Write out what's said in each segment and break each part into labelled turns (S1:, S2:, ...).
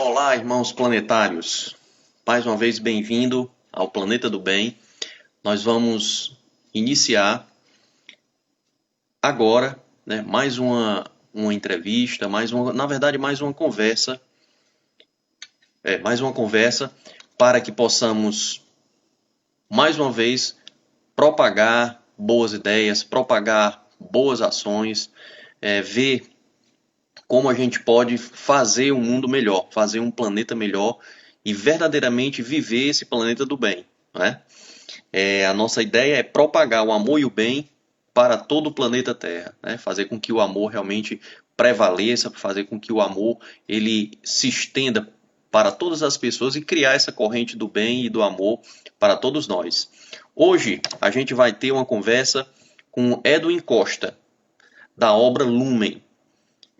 S1: Olá, irmãos planetários. Mais uma vez, bem-vindo ao Planeta do Bem. Nós vamos iniciar agora, né, mais uma entrevista, na verdade, mais uma conversa para que possamos, mais uma vez, propagar boas ideias, propagar boas ações, ver como a gente pode fazer um mundo melhor, fazer um planeta melhor e verdadeiramente viver esse planeta do bem, né? A nossa ideia é propagar o amor e o bem para todo o planeta Terra, né? Fazer com que o amor realmente prevaleça, fazer com que o amor ele se estenda para todas as pessoas e criar essa corrente do bem e do amor para todos nós. Hoje a gente vai ter uma conversa com Edwin Costa, da obra Lumen.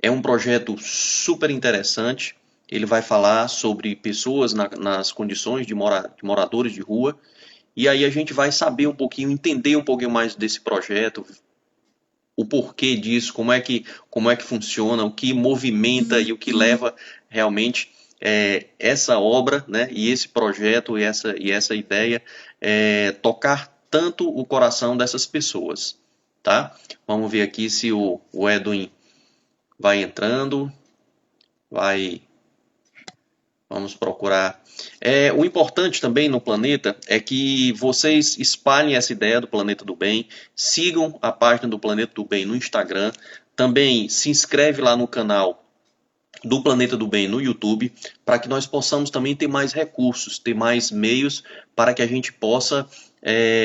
S1: É um projeto super interessante. Ele vai falar sobre pessoas nas condições de moradores de rua. E aí a gente vai saber um pouquinho, entender um pouquinho mais desse projeto, o porquê disso, como é que funciona, o que movimenta e o que leva realmente essa obra, né, e esse projeto e essa ideia tocar tanto o coração dessas pessoas. Tá? Vamos ver aqui se o Edwin vai entrando, vai. Vamos procurar. O importante também no planeta é que vocês espalhem essa ideia do Planeta do Bem, sigam a página do Planeta do Bem no Instagram, também se inscreve lá no canal do Planeta do Bem no YouTube, para que nós possamos também ter mais recursos, ter mais meios para que a gente possa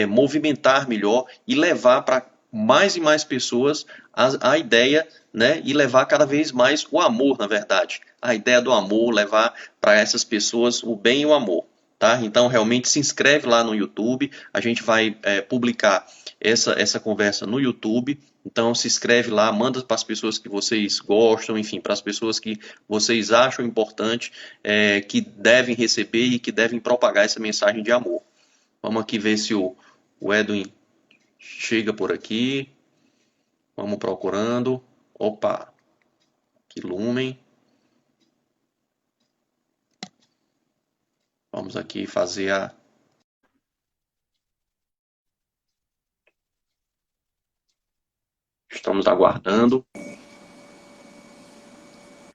S1: movimentar melhor e levar para mais e mais pessoas a ideia, né, e levar cada vez mais o amor, na verdade. A ideia do amor, levar para essas pessoas o bem e o amor. Tá? Então, realmente se inscreve lá no YouTube. A gente vai publicar essa conversa no YouTube. Então, se inscreve lá, manda para as pessoas que vocês gostam, enfim, para as pessoas que vocês acham importante, que devem receber e que devem propagar essa mensagem de amor. Vamos aqui ver se o Edwin chega por aqui. Vamos procurando. Opa, que Lumen. Vamos aqui fazer a... Estamos aguardando.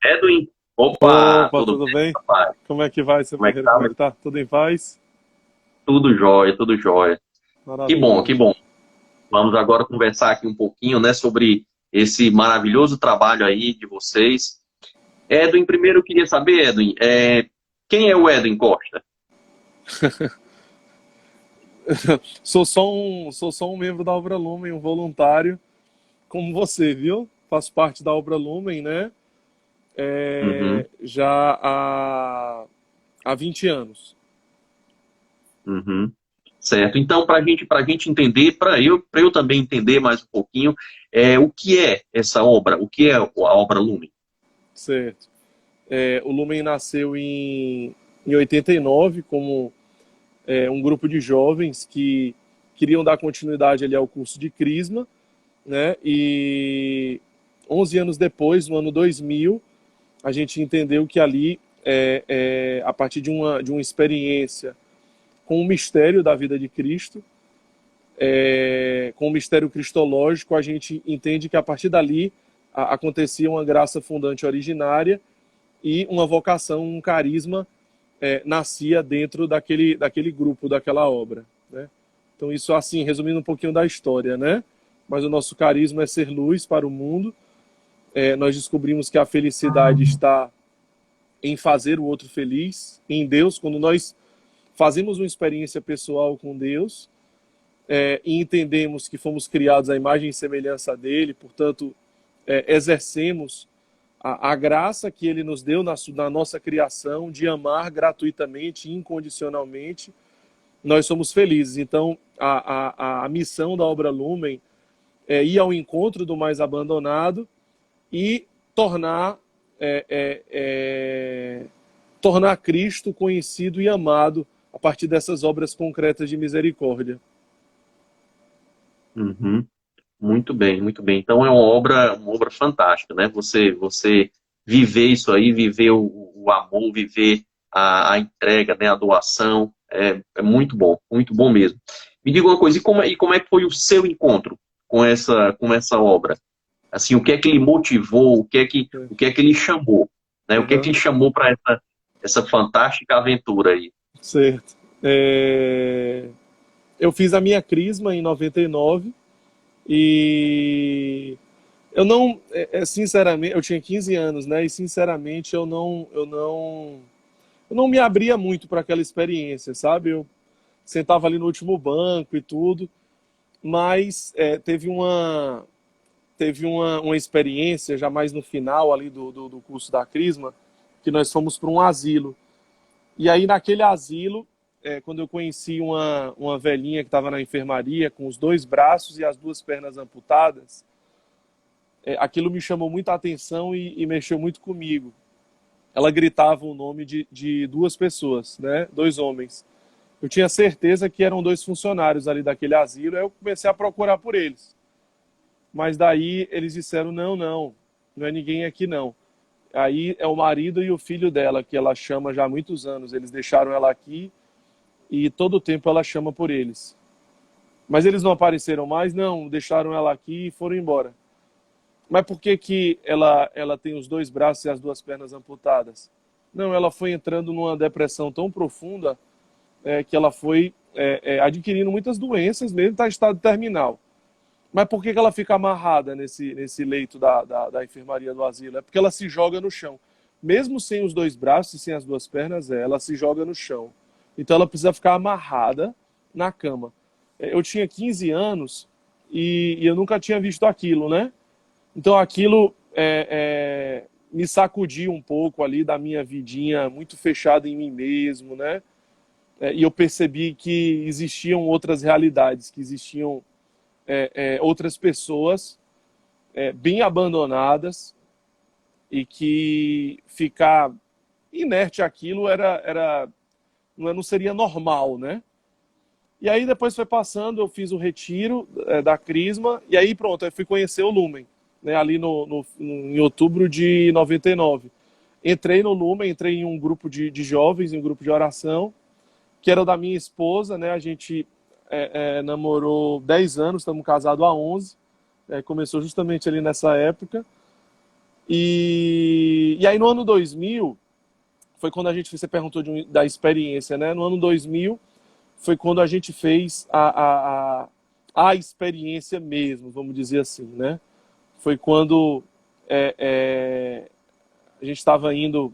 S1: Edwin, opa,
S2: Opa,
S1: tudo
S2: tudo
S1: bem,
S2: bem?
S1: rapaz?
S2: Como é que vai, seu
S1: Como é que
S2: Ferreira?
S1: tá?
S2: Como é que tá? Tudo em paz?
S1: Tudo jóia, tudo jóia. Que bom, que
S2: Maravilha.
S1: bom. Vamos agora conversar aqui um pouquinho, né, sobre esse maravilhoso trabalho aí de vocês. Edwin, primeiro eu queria saber, Edwin, quem é o Edwin Costa?
S2: Sou só um membro da Obra Lumen, um voluntário, como você, viu? Faço parte da Obra Lumen, né?
S1: Uhum,
S2: Já há 20 anos.
S1: uhum. Certo. Então, para gente entender, para eu também entender mais um pouquinho, o que é essa obra? O que é a obra Lumen?
S2: Certo. O Lumen nasceu em 89 como um grupo de jovens que queriam dar continuidade ali ao curso de Crisma, né? E 11 anos depois, no ano 2000, a gente entendeu que ali, a partir de uma experiência com o mistério da vida de Cristo, com o mistério cristológico, a gente entende que a partir dali acontecia uma graça fundante originária e uma vocação, um carisma nascia dentro daquele grupo, daquela obra, né? Então isso assim, resumindo um pouquinho da história, né? Mas o nosso carisma é ser luz para o mundo. Nós descobrimos que a felicidade está em fazer o outro feliz, em Deus, quando nós fazemos uma experiência pessoal com Deus, e entendemos que fomos criados à imagem e semelhança dele, portanto, exercemos a graça que ele nos deu na nossa criação de amar gratuitamente, incondicionalmente, nós somos felizes. Então, a missão da Obra Lumen é ir ao encontro do mais abandonado e tornar tornar Cristo conhecido e amado a partir dessas obras concretas de misericórdia.
S1: Uhum. Muito bem, muito bem. Então é uma obra fantástica, né? Você viver isso aí, viver o o amor, viver a entrega, né, a doação. É muito bom mesmo. Me diga uma coisa, e como é que foi o seu encontro com essa obra? Assim, o que é que lhe motivou, o que é que lhe chamou, né? O que é que
S2: Aham,
S1: lhe chamou para essa fantástica aventura aí?
S2: certo. Eu fiz a minha crisma em 99 e eu não, sinceramente, eu tinha 15 anos, né? E sinceramente eu não me abria muito para aquela experiência, sabe? Eu sentava ali no último banco e tudo, mas teve uma experiência já mais no final ali do curso da crisma, que nós fomos para um asilo. E aí naquele asilo, quando eu conheci uma velhinha que estava na enfermaria com os dois braços e as duas pernas amputadas, aquilo me chamou muita atenção e mexeu muito comigo. Ela gritava o nome de duas pessoas, né? Dois homens. Eu tinha certeza que eram dois funcionários ali daquele asilo, aí eu comecei a procurar por eles. Mas daí eles disseram, não é ninguém aqui não. Aí é o marido e o filho dela, que ela chama já há muitos anos. Eles deixaram ela aqui e todo o tempo ela chama por eles. Mas eles não apareceram mais? Não, deixaram ela aqui e foram embora. Mas por que que ela tem os dois braços e as duas pernas amputadas? Não, ela foi entrando numa depressão tão profunda que ela foi adquirindo muitas doenças, mesmo está em estado terminal. Mas por que que ela fica amarrada nesse leito da enfermaria do asilo? É porque ela se joga no chão. Mesmo sem os dois braços e sem as duas pernas, ela se joga no chão. Então ela precisa ficar amarrada na cama. Eu tinha 15 anos e eu nunca tinha visto aquilo, né? Então aquilo me sacudiu um pouco ali da minha vidinha muito fechada em mim mesmo, né? E eu percebi que existiam outras realidades, que existiam outras pessoas bem abandonadas e que ficar inerte àquilo não seria normal, né? E aí depois foi passando, eu fiz o retiro da Crisma e aí pronto, eu fui conhecer o Lumen, né, ali em outubro de 99. Entrei no Lumen, entrei em um grupo de jovens, em um grupo de oração, que era da minha esposa, né? A gente namorou 10 anos, estamos casados há 11. Começou justamente ali nessa época. E aí no ano 2000, foi quando você perguntou da experiência, né? No ano 2000 foi quando a gente fez a experiência mesmo, vamos dizer assim, né? Foi quando a gente estava indo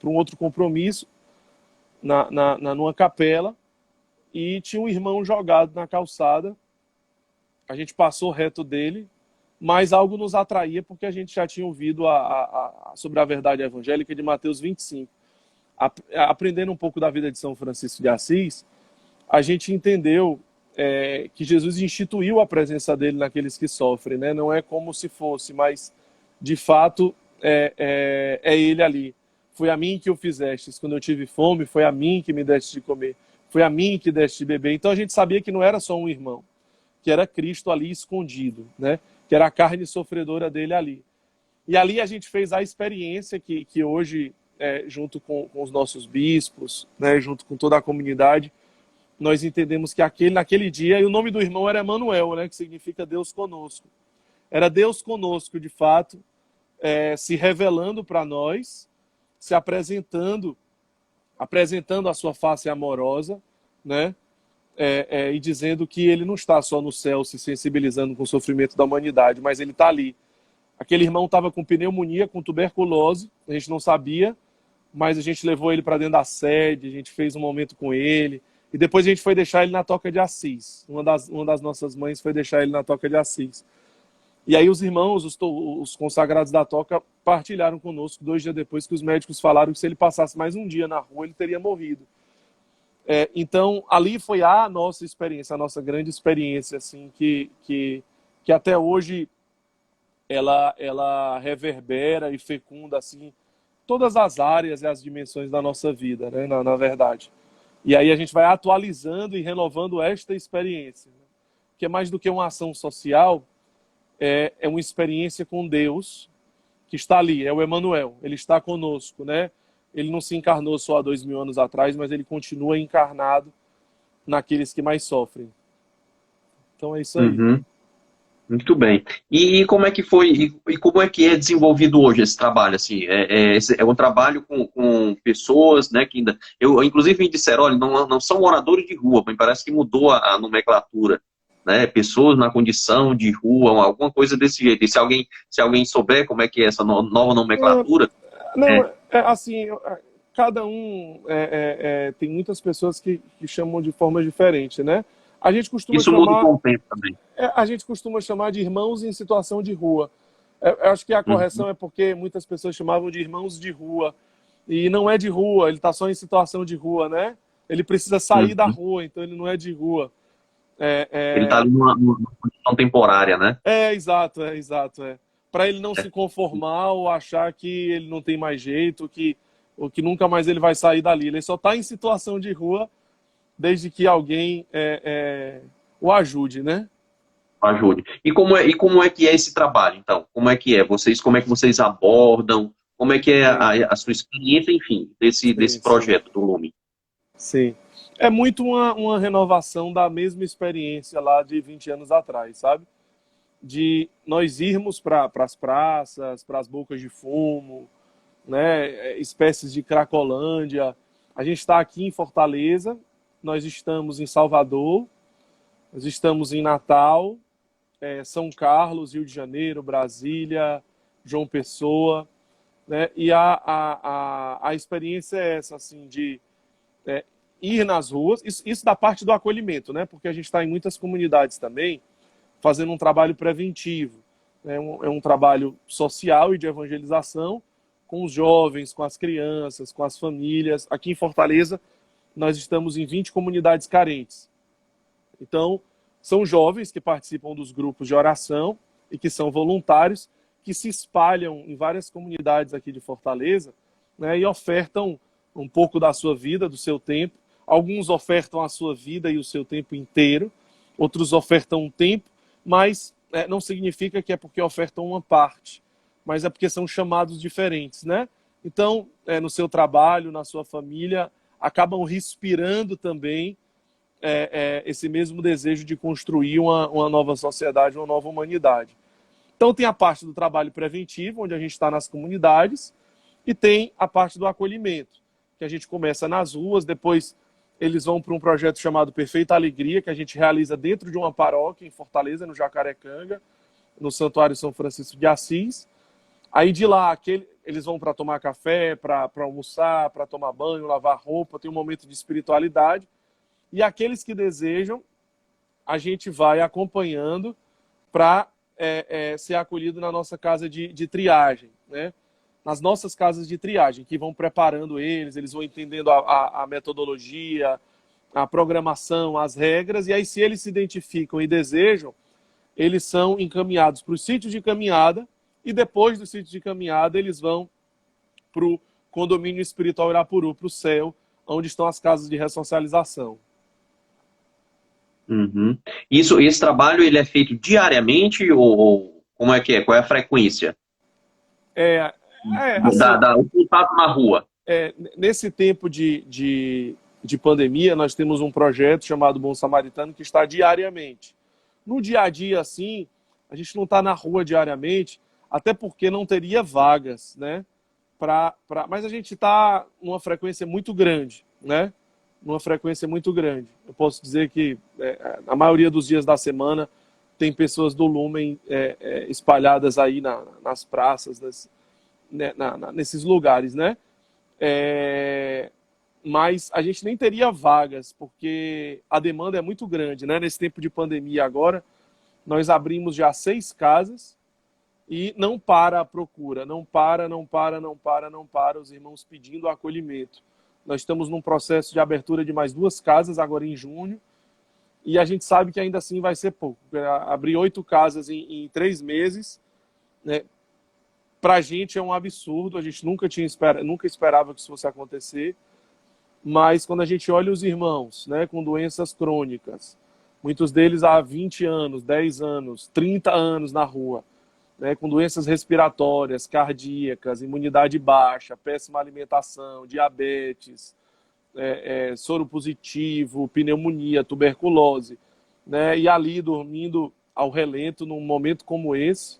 S2: para um outro compromisso numa capela e tinha um irmão jogado na calçada. A gente passou reto dele, mas algo nos atraía porque a gente já tinha ouvido sobre a verdade evangélica de Mateus 25. Aprendendo um pouco da vida de São Francisco de Assis, a gente entendeu que Jesus instituiu a presença dele naqueles que sofrem, né? Não é como se fosse, mas de fato é ele ali. Foi a mim que o fizestes. Quando eu tive fome, foi a mim que me deste de comer. Foi a mim que deste de beber. Então a gente sabia que não era só um irmão, que era Cristo ali escondido, né? Que era a carne sofredora dele ali. E ali a gente fez a experiência que hoje, junto com os nossos bispos, né, junto com toda a comunidade, nós entendemos que naquele dia, e o nome do irmão era Emanuel, né, que significa Deus conosco. Era Deus conosco, de fato, se revelando para nós, se apresentando a sua face amorosa, né, e dizendo que ele não está só no céu se sensibilizando com o sofrimento da humanidade, mas ele está ali. Aquele irmão estava com pneumonia, com tuberculose, a gente não sabia, mas a gente levou ele para dentro da sede, a gente fez um momento com ele, e depois a gente foi deixar ele na Toca de Assis. Uma das nossas mães foi deixar ele na Toca de Assis. E aí os irmãos, os consagrados da Toca, partilharam conosco 2 dias depois que os médicos falaram que se ele passasse mais um dia na rua, ele teria morrido. Então, ali foi a nossa experiência, a nossa grande experiência, assim, que até hoje ela reverbera e fecunda, assim, todas as áreas e as dimensões da nossa vida, né, na verdade. E aí a gente vai atualizando e renovando esta experiência, né, que é mais do que uma ação social, é uma experiência com Deus que está ali, é o Emanuel, ele está conosco, né? ele não se encarnou só há 2000 anos atrás, mas ele continua encarnado naqueles que mais sofrem. Então é isso aí.
S1: Uhum. Muito bem. E como é que foi, e como é que é desenvolvido hoje esse trabalho? Assim, é um trabalho com pessoas, né, que ainda... inclusive, me disseram, olha, não são moradores de rua, mas parece que mudou a nomenclatura, né? Pessoas na condição de rua, alguma coisa desse jeito. E se alguém souber como é que é essa nova nomenclatura,
S2: Não,
S1: é,
S2: assim, cada um tem muitas pessoas que chamam de forma diferente, né? A gente costuma
S1: isso muda
S2: chamar,
S1: com o tempo também.
S2: a gente costuma chamar de irmãos em situação de rua. Eu acho que a
S1: Uhum,
S2: correção é porque muitas pessoas chamavam de irmãos de rua. E não é de rua, ele está só em situação de rua, né? Ele precisa sair da
S1: uhum.
S2: rua, então ele não é de rua.
S1: Ele está ali numa condição temporária, né?
S2: Exato, exato. Para ele não se conformar ou achar que ele não tem mais jeito, ou que nunca mais ele vai sair dali. Ele só está em situação de rua desde que alguém o ajude, né?
S1: Ajude. E como é que é esse trabalho, então? Como é que vocês abordam? Como é que é
S2: Sim,
S1: a sua experiência, enfim, desse
S2: sim, sim.
S1: projeto do Lume?
S2: Sim. É muito uma renovação da mesma experiência lá de 20 anos atrás, sabe? De nós irmos para as praças, para as bocas de fumo, né? Espécies de Cracolândia. A gente está aqui em Fortaleza, nós estamos em Salvador, nós estamos em Natal, São Carlos, Rio de Janeiro, Brasília, João Pessoa, né? E a experiência é essa, assim, de é, ir nas ruas, isso da parte do acolhimento, né? Porque a gente está em muitas comunidades também, fazendo um trabalho preventivo, né? Um trabalho social e de evangelização com os jovens, com as crianças, com as famílias. Aqui em Fortaleza, nós estamos em 20 comunidades carentes. Então, são jovens que participam dos grupos de oração e que são voluntários, que se espalham em várias comunidades aqui de Fortaleza, né, e ofertam um pouco da sua vida, do seu tempo. Alguns ofertam a sua vida e o seu tempo inteiro, outros ofertam um tempo, mas não significa que é porque ofertam uma parte, mas é porque são chamados diferentes, né? Então, no seu trabalho, na sua família, acabam respirando também esse mesmo desejo de construir uma nova sociedade, uma nova humanidade. Então tem a parte do trabalho preventivo, onde a gente está nas comunidades, e tem a parte do acolhimento, que a gente começa nas ruas, depois eles vão para um projeto chamado Perfeita Alegria, que a gente realiza dentro de uma paróquia em Fortaleza, no Jacarecanga, no Santuário São Francisco de Assis. Aí de lá, eles vão para tomar café, para almoçar, para tomar banho, lavar roupa, tem um momento de espiritualidade. E aqueles que desejam, a gente vai acompanhando para ser acolhido na nossa casa de triagem, né? Nas nossas casas de triagem, que vão preparando eles vão entendendo a metodologia, a programação, as regras, e aí se eles se identificam e desejam, eles são encaminhados para os sítios de caminhada, e depois do sítio de caminhada eles vão para o condomínio espiritual Irapuru, para o céu, onde estão as casas de ressocialização.
S1: Uhum. Esse trabalho ele é feito diariamente ou como é que é? Qual é a frequência
S2: É, assim,
S1: o contato na rua?
S2: nesse tempo de pandemia, nós temos um projeto chamado Bom Samaritano que está diariamente. No dia a dia, assim, a gente não está na rua diariamente, até porque não teria vagas, né? Mas a gente está numa frequência muito grande, né? Numa frequência muito grande. Eu posso dizer que a maioria dos dias da semana tem pessoas do Lumen espalhadas aí nas praças, nesses lugares, né? Mas a gente nem teria vagas, porque a demanda é muito grande, né? Nesse tempo de pandemia agora, nós abrimos já 6 casas e não para a procura, não para, não para, não para, não para, os irmãos pedindo acolhimento. Nós estamos num processo de abertura de mais 2 casas agora em junho, e a gente sabe que ainda assim vai ser pouco. Abrir 8 casas em 3 meses, né, para a gente é um absurdo, a gente nunca esperava que isso fosse acontecer, mas quando a gente olha os irmãos, né, com doenças crônicas, muitos deles há 20 anos, 10 anos, 30 anos na rua, né, com doenças respiratórias, cardíacas, imunidade baixa, péssima alimentação, diabetes, soro positivo, pneumonia, tuberculose, né, e ali dormindo ao relento num momento como esse,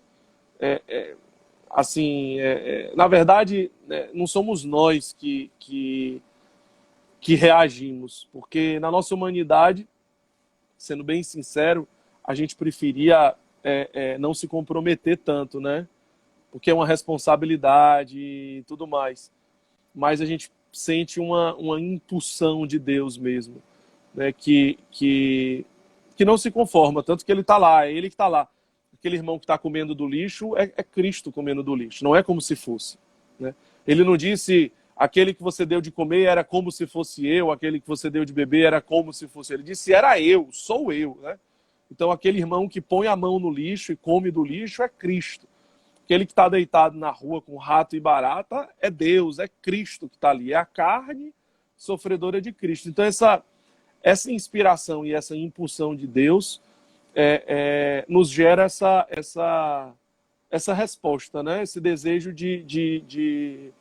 S2: assim, na verdade, não somos nós que reagimos, porque na nossa humanidade, sendo bem sincero, a gente preferia não se comprometer tanto, né? Porque é uma responsabilidade e tudo mais. Mas a gente sente uma impulsão de Deus mesmo, né? Que não se conforma, tanto que ele está lá, é ele que está lá. Aquele irmão que está comendo do lixo é Cristo comendo do lixo, não é como se fosse, né? Ele não disse, aquele que você deu de comer era como se fosse eu, aquele que você deu de beber era como se fosse ele. Ele disse, era eu, sou eu, né? Então aquele irmão que põe a mão no lixo e come do lixo é Cristo. Aquele que está deitado na rua com rato e barata é Deus, é Cristo que está ali, é a carne sofredora de Cristo. Então essa inspiração e essa impulsão de Deus nos gera essa resposta, né? Esse desejo de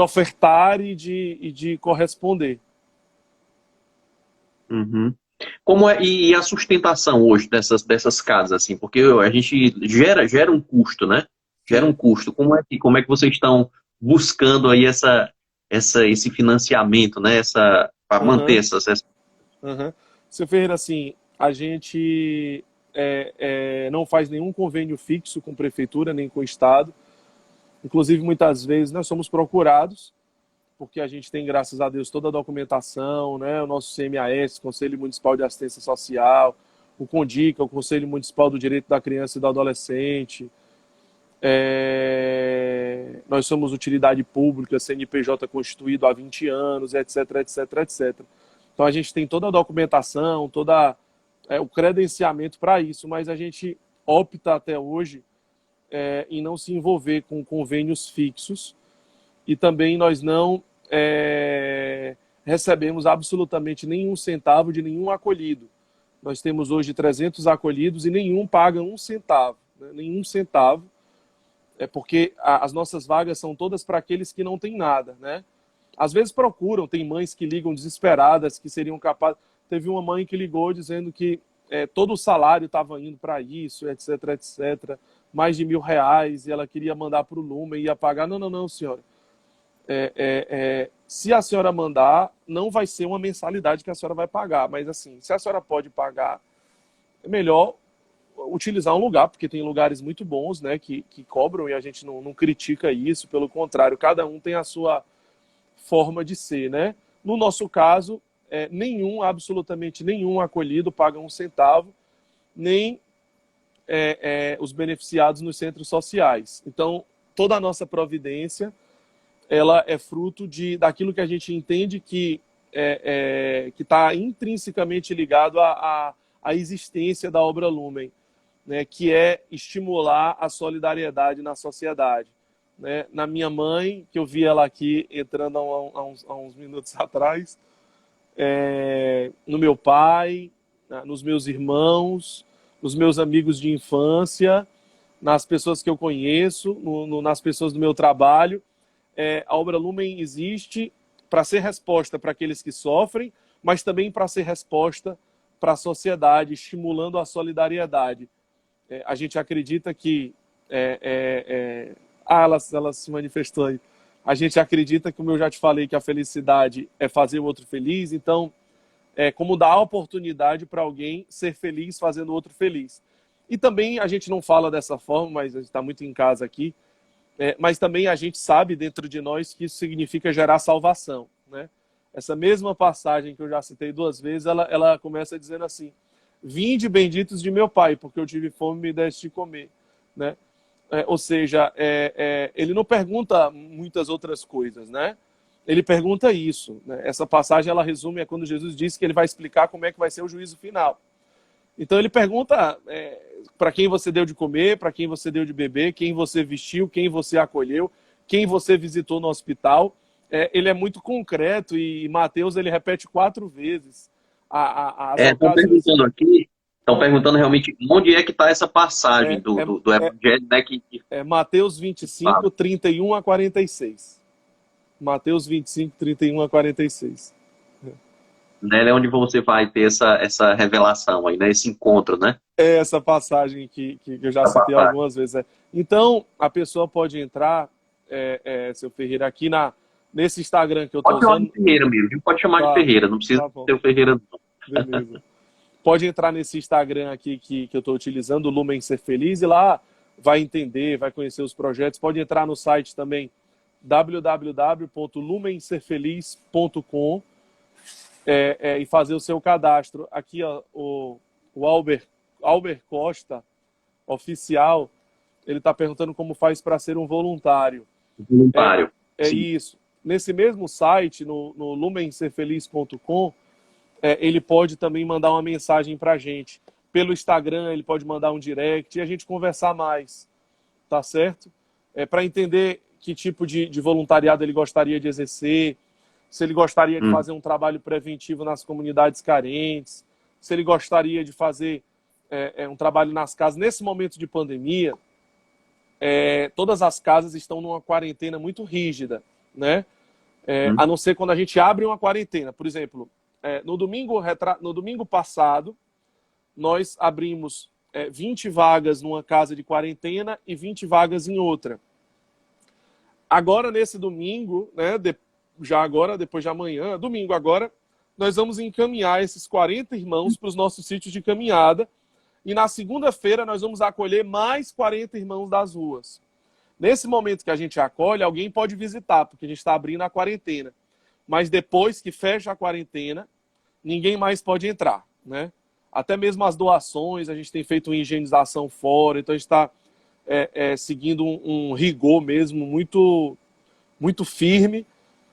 S2: ofertar e de corresponder.
S1: Uhum. Como é, e a sustentação hoje dessas casas, assim, porque a gente gera um custo, né? Gera um
S2: Sim.
S1: custo. Como é que vocês estão buscando aí esse financiamento, né? Para manter
S2: Uhum.
S1: essas.
S2: Uhum. Seu Ferreira, assim, a gente não faz nenhum convênio fixo com prefeitura nem com o Estado. Inclusive, muitas vezes nós somos procurados, porque a gente tem, graças a Deus, toda a documentação, né? O nosso CMAS, Conselho Municipal de Assistência Social, o CONDICA, o Conselho Municipal do Direito da Criança e do Adolescente. Nós somos utilidade pública, CNPJ constituído há 20 anos, etc, etc, etc. Então a gente tem toda a documentação, o credenciamento para isso, mas a gente opta até hoje em não se envolver com convênios fixos e também nós não recebemos absolutamente nenhum centavo de nenhum acolhido. Nós temos hoje 300 acolhidos e nenhum paga um centavo, né? Nenhum centavo, porque as nossas vagas são todas para aqueles que não têm nada, né? Às vezes procuram, tem mães que ligam desesperadas, que seriam capazes. Teve uma mãe que ligou dizendo que todo o salário estava indo para isso, etc, etc, mais de R$ 1.000, e ela queria mandar para o Lumen e ia pagar. Não, não, não, senhora. Se a senhora mandar, não vai ser uma mensalidade que a senhora vai pagar, mas assim, se a senhora pode pagar, é melhor utilizar um lugar, porque tem lugares muito bons, né, que cobram, e a gente não critica isso, pelo contrário, cada um tem a sua forma de ser, né? No nosso caso, absolutamente nenhum acolhido paga um centavo, nem os beneficiados nos centros sociais. Então, toda a nossa providência, ela é fruto daquilo que a gente entende que está intrinsecamente ligado à existência da Obra Lumen, né, que é estimular a solidariedade na sociedade. Né? Na minha mãe, que eu vi ela aqui entrando há uns minutos atrás, no meu pai, nos meus irmãos, nos meus amigos de infância, nas pessoas que eu conheço, nas pessoas do meu trabalho. A Obra Lumen existe para ser resposta para aqueles que sofrem, mas também para ser resposta para a sociedade, estimulando a solidariedade. A gente acredita que... ela se manifestou aí. A gente acredita, como eu já te falei, que a felicidade é fazer o outro feliz, então como dar a oportunidade para alguém ser feliz fazendo o outro feliz. E também a gente não fala dessa forma, mas a gente está muito em casa aqui, mas também a gente sabe dentro de nós que isso significa gerar salvação, né? Essa mesma passagem que eu já citei 2 vezes, ela começa dizendo assim: vinde benditos de meu pai, porque eu tive fome e me deste de comer, né? Ou seja, ele não pergunta muitas outras coisas, né? Ele pergunta isso, né? Essa passagem, ela resume quando Jesus disse que ele vai explicar como é que vai ser o juízo final. Então ele pergunta para quem você deu de comer, para quem você deu de beber, quem você vestiu, quem você acolheu, quem você visitou no hospital. Ele é muito concreto e Mateus ele repete 4 vezes as
S1: Estão
S2: ocasiões.
S1: perguntando aqui. Estão perguntando realmente onde é que está essa passagem
S2: É, é,
S1: do
S2: é,
S1: Evangelho, né?
S2: é Mateus
S1: Fala,
S2: 25, 31 a 46. Mateus 25, 31 a 46.
S1: né? É onde você vai ter essa revelação aí, né? Esse encontro, né?
S2: É essa passagem que eu já
S1: Essa
S2: citei
S1: passagem.
S2: algumas vezes. Então, a pessoa pode entrar, seu Ferreira, nesse Instagram que eu estou
S1: Pode chamar de
S2: usando.
S1: Ferreira mesmo, viu? Pode chamar de
S2: Tá,
S1: Ferreira, não precisa
S2: tá bom,
S1: ser o Ferreira, não.
S2: beleza. Pode entrar nesse Instagram aqui que eu estou utilizando, o Lumen Ser Feliz, e lá vai entender, vai conhecer os projetos. Pode entrar no site também, www.lumencerfeliz.com, e fazer o seu cadastro. Aqui, ó, o Albert Costa, oficial, ele está perguntando como faz para ser um voluntário. É,
S1: Voluntário.
S2: é
S1: Sim.
S2: isso. Nesse mesmo site, no lumencerfeliz.com, ele pode também mandar uma mensagem para a gente. Pelo Instagram, ele pode mandar um direct e a gente conversar mais, tá certo? Para entender que tipo de voluntariado ele gostaria de exercer, se ele gostaria de fazer um trabalho preventivo nas comunidades carentes, se ele gostaria de fazer um trabalho nas casas. Nesse momento de pandemia, todas as casas estão numa quarentena muito rígida, né? A não ser quando a gente abre uma quarentena. Por exemplo, no domingo passado, nós abrimos 20 vagas numa casa de quarentena e 20 vagas em outra. Agora, nesse domingo, né, já agora, depois de amanhã, domingo agora, nós vamos encaminhar esses 40 irmãos para os nossos sítios de caminhada. E na segunda-feira nós vamos acolher mais 40 irmãos das ruas. Nesse momento que a gente acolhe, alguém pode visitar, porque a gente está abrindo a quarentena. Mas depois que fecha a quarentena, ninguém mais pode entrar, né? Até mesmo as doações, a gente tem feito uma higienização fora, então a gente está seguindo um rigor mesmo muito, muito firme,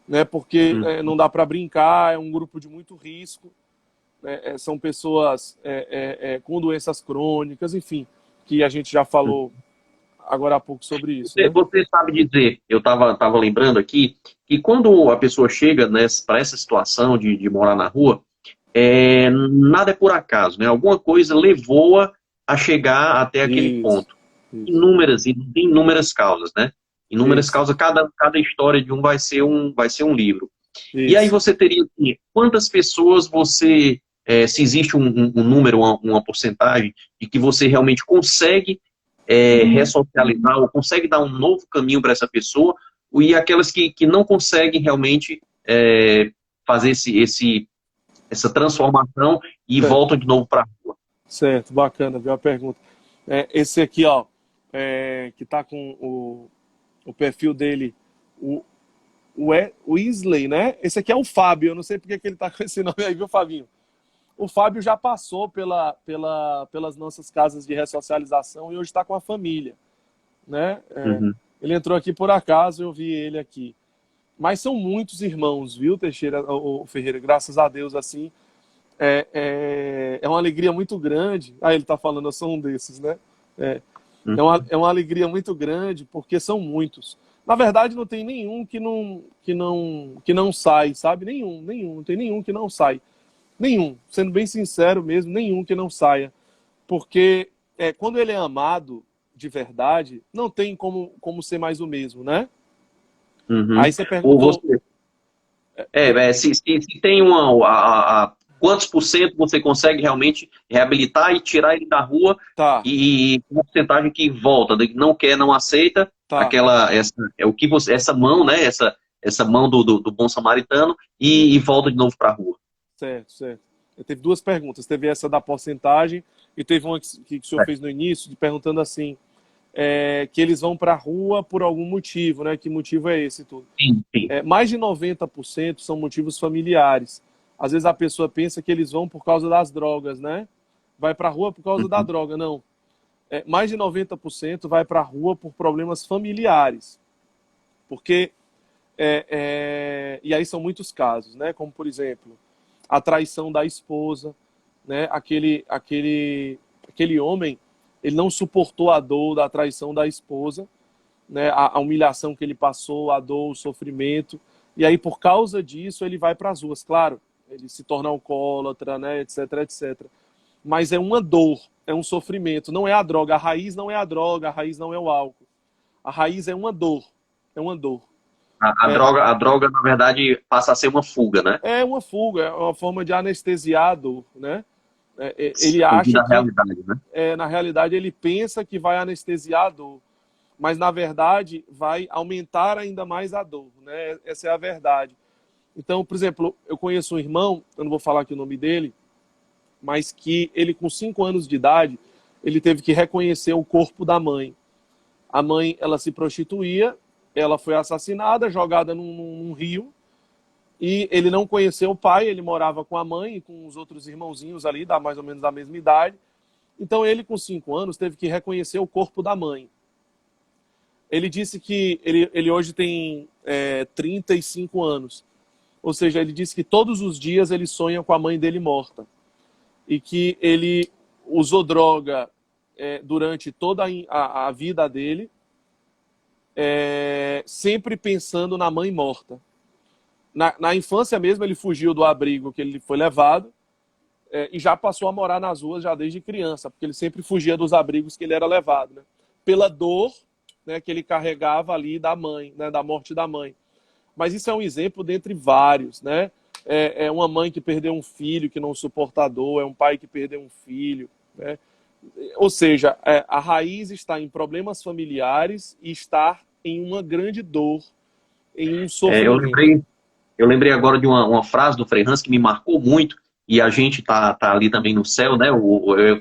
S2: né? Porque não dá para brincar, é um grupo de muito risco, né? São pessoas com doenças crônicas, enfim, que a gente já falou agora há pouco sobre isso, né?
S1: Você sabe dizer, eu estava lembrando aqui, que quando a pessoa chega para essa situação de morar na rua, nada é por acaso, né? Alguma coisa levou-a a chegar até aquele
S2: Isso,
S1: ponto. Inúmeras causas, né? Inúmeras
S2: isso,
S1: causas, cada história de um vai ser um livro. E aí
S2: isso.
S1: você teria assim, quantas pessoas você, se existe um número, uma porcentagem, de que você realmente consegue ressocializar ou consegue dar um novo caminho para essa pessoa, e aquelas que não conseguem realmente fazer essa transformação e
S2: Certo,
S1: voltam de novo para a rua.
S2: certo, bacana, viu a pergunta. Esse aqui, ó, que tá com o perfil dele, o Weasley, né? Esse aqui é o Fábio, eu não sei porque que ele tá com esse nome aí, viu, Fabinho? O Fábio já passou pelas nossas casas de ressocialização e hoje está com a família, né?
S1: Uhum.
S2: Ele entrou aqui por acaso, eu vi ele aqui. Mas são muitos irmãos, viu, Teixeira, o Ferreira? Graças a Deus, assim, é uma alegria muito grande. Ah, ele está falando, eu sou um desses, né? É uma alegria muito grande, porque são muitos. Na verdade, não tem nenhum que não sai, sabe? Nenhum, não tem nenhum que não sai. Nenhum, sendo bem sincero mesmo, nenhum que não saia. Porque quando ele é amado de verdade, não tem como ser mais o mesmo, né? Aí
S1: Uhum.
S2: você
S1: Ou
S2: perguntou.
S1: você, se tem quantos por cento você consegue realmente reabilitar e tirar ele da rua
S2: Tá,
S1: e uma porcentagem que volta, que não quer, não aceita
S2: tá.
S1: essa mão, né? Essa mão do bom samaritano e volta de novo para a rua.
S2: Certo, certo. Teve duas perguntas. Teve essa da porcentagem e teve uma que o senhor fez no início, perguntando assim, que eles vão para a rua por algum motivo, né? Que motivo é esse tudo?
S1: Sim, sim.
S2: Mais de 90% são motivos familiares. Às vezes a pessoa pensa que eles vão por causa das drogas, né? Vai para a rua por causa da droga. Não. Mais de 90% vai para a rua por problemas familiares. Porque, e aí são muitos casos, né? Como, por exemplo, a traição da esposa, né? Aquele homem, ele não suportou a dor da traição da esposa, né? A humilhação que ele passou, a dor, o sofrimento, e aí por causa disso ele vai para as ruas. Claro, ele se torna alcoólatra, né? Etc, etc. mas é uma dor, é um sofrimento. Não é a droga. A raiz não é a droga, a raiz não é o álcool. A raiz é uma dor. É uma dor.
S1: A droga, na verdade, passa a ser uma fuga, né?
S2: É uma fuga, é uma forma de anestesiar a dor, né? Ele
S1: Fugir
S2: acha
S1: da
S2: que,
S1: realidade, né?
S2: na realidade, ele pensa que vai anestesiar a dor, mas na verdade vai aumentar ainda mais a dor, né? Essa é a verdade. Então, por exemplo, eu conheço um irmão, eu não vou falar aqui o nome dele, mas que ele com 5 anos de idade, ele teve que reconhecer o corpo da mãe. A mãe, ela se prostituía, ela foi assassinada, jogada num rio, e ele não conheceu o pai, ele morava com a mãe e com os outros irmãozinhos ali, mais ou menos da mesma idade. Então ele, com 5 anos, teve que reconhecer o corpo da mãe. Ele disse que ele hoje tem 35 anos. Ou seja, ele disse que todos os dias ele sonha com a mãe dele morta. E que ele usou droga durante toda a vida dele, sempre pensando na mãe morta. Na infância mesmo, ele fugiu do abrigo que ele foi levado e já passou a morar nas ruas já desde criança, porque ele sempre fugia dos abrigos que ele era levado, né? Pela dor, né, que ele carregava ali da mãe, né, da morte da mãe. Mas isso é um exemplo dentre vários, né? É uma mãe que perdeu um filho que não suporta a dor, é um pai que perdeu um filho, né? Ou seja, a raiz está em problemas familiares e está em uma grande dor, em um
S1: É,
S2: sofrimento.
S1: eu lembrei agora de uma frase do Frei Hans que me marcou muito, e a gente tá ali também no céu, né?